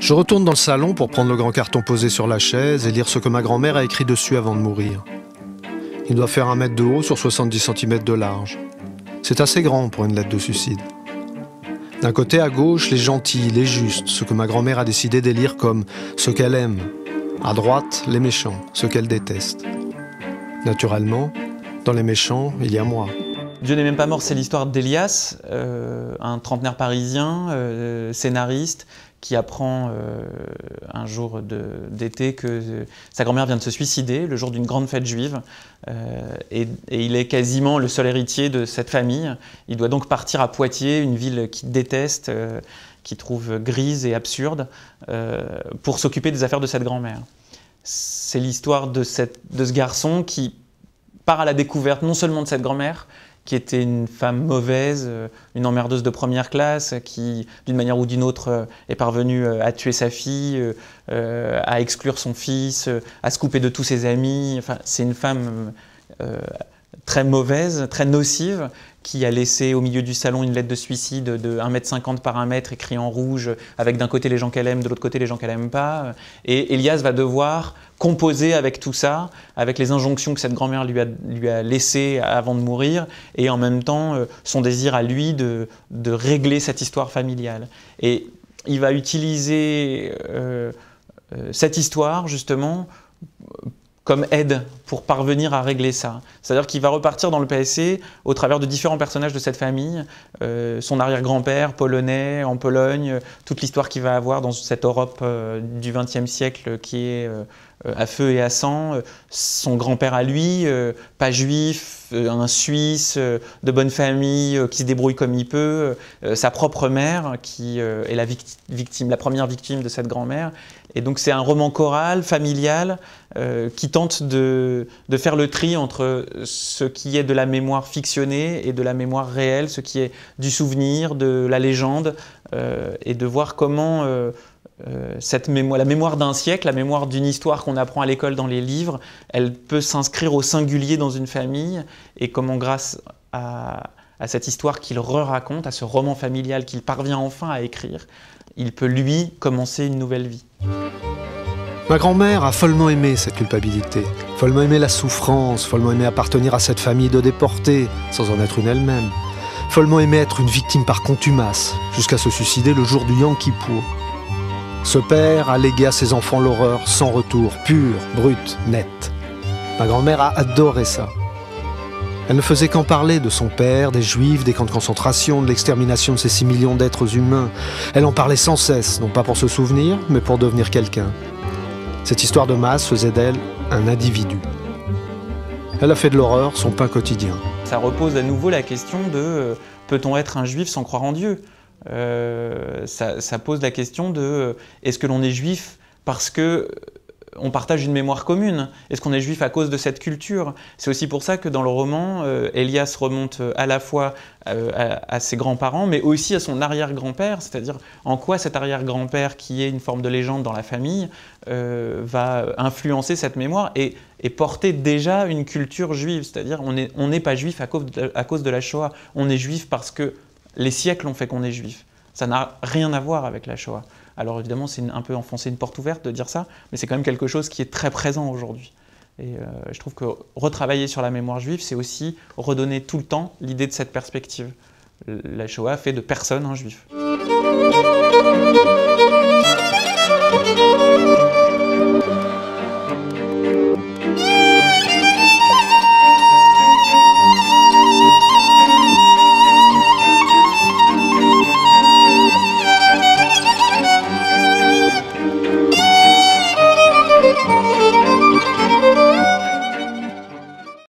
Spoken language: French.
Je retourne dans le salon pour prendre le grand carton posé sur la chaise et lire ce que ma grand-mère a écrit dessus avant de mourir. Il doit faire 1 mètre de haut sur 70 cm de large. C'est assez grand pour une lettre de suicide. D'un côté à gauche, les gentils, les justes, ce que ma grand-mère a décidé d'élire comme ce qu'elle aime. À droite, les méchants, ce qu'elle déteste. Naturellement, dans les méchants, il y a moi. Dieu n'est même pas mort, c'est l'histoire d'Elias, un trentenaire parisien, scénariste, qui apprend un jour d'été que sa grand-mère vient de se suicider le jour d'une grande fête juive. Et il est quasiment le seul héritier de cette famille. Il doit donc partir à Poitiers, une ville qu'il déteste, qu'il trouve grise et absurde, pour s'occuper des affaires de cette grand-mère. C'est l'histoire de ce garçon qui part à la découverte non seulement de cette grand-mère, qui était une femme mauvaise, une emmerdeuse de première classe, qui, d'une manière ou d'une autre, est parvenue à tuer sa fille, à exclure son fils, à se couper de tous ses amis. Enfin, c'est une femme très mauvaise, très nocive, qui a laissé au milieu du salon une lettre de suicide de 1,50 m par 1 m, écrit en rouge, avec d'un côté les gens qu'elle aime, de l'autre côté les gens qu'elle n'aime pas. Et Elias va devoir composer avec tout ça, avec les injonctions que cette grand-mère lui a laissées avant de mourir, et en même temps son désir à lui de régler cette histoire familiale. Et il va utiliser cette histoire, justement, comme aide pour parvenir à régler ça. C'est-à-dire qu'il va repartir dans le PSC au travers de différents personnages de cette famille, son arrière-grand-père polonais en Pologne, toute l'histoire qu'il va avoir dans cette Europe du XXe siècle qui est à feu et à sang, son grand-père à lui, pas juif, un Suisse, de bonne famille, qui se débrouille comme il peut, sa propre mère qui est la première victime de cette grand-mère. Et donc c'est un roman choral, familial, qui tente de faire le tri entre ce qui est de la mémoire fictionnée et de la mémoire réelle, ce qui est du souvenir, de la légende, et de voir comment la mémoire d'un siècle, la mémoire d'une histoire qu'on apprend à l'école dans les livres, elle peut s'inscrire au singulier dans une famille, et comment grâce à cette histoire qu'il re-raconte, à ce roman familial qu'il parvient enfin à écrire, il peut lui commencer une nouvelle vie. Ma grand-mère a follement aimé cette culpabilité, follement aimé la souffrance, follement aimé appartenir à cette famille de déportés, sans en être une elle-même, follement aimé être une victime par contumace, jusqu'à se suicider le jour du Yom Kippour. Ce père a légué à ses enfants l'horreur sans retour, pure, brute, nette. Ma grand-mère a adoré ça. Elle ne faisait qu'en parler de son père, des Juifs, des camps de concentration, de l'extermination de ces 6 millions d'êtres humains. Elle en parlait sans cesse, non pas pour se souvenir, mais pour devenir quelqu'un. Cette histoire de masse faisait d'elle un individu. Elle a fait de l'horreur son pain quotidien. Ça repose à nouveau la question de peut-on être un juif sans croire en Dieu ? Ça pose la question de est-ce que l'on est juif parce que on partage une mémoire commune? Est-ce qu'on est juif à cause de cette culture? C'est aussi pour ça que dans le roman, Elias remonte à la fois à ses grands-parents, mais aussi à son arrière-grand-père, c'est-à-dire en quoi cet arrière-grand-père, qui est une forme de légende dans la famille, va influencer cette mémoire et porter déjà une culture juive. C'est-à-dire on n'est pas juif à cause de la Shoah, on est juif parce que les siècles ont fait qu'on est juif. Ça n'a rien à voir avec la Shoah. Alors évidemment, c'est un peu enfoncer une porte ouverte de dire ça, mais c'est quand même quelque chose qui est très présent aujourd'hui. Et je trouve que retravailler sur la mémoire juive, c'est aussi redonner tout le temps l'idée de cette perspective. La Shoah fait de personne un juif.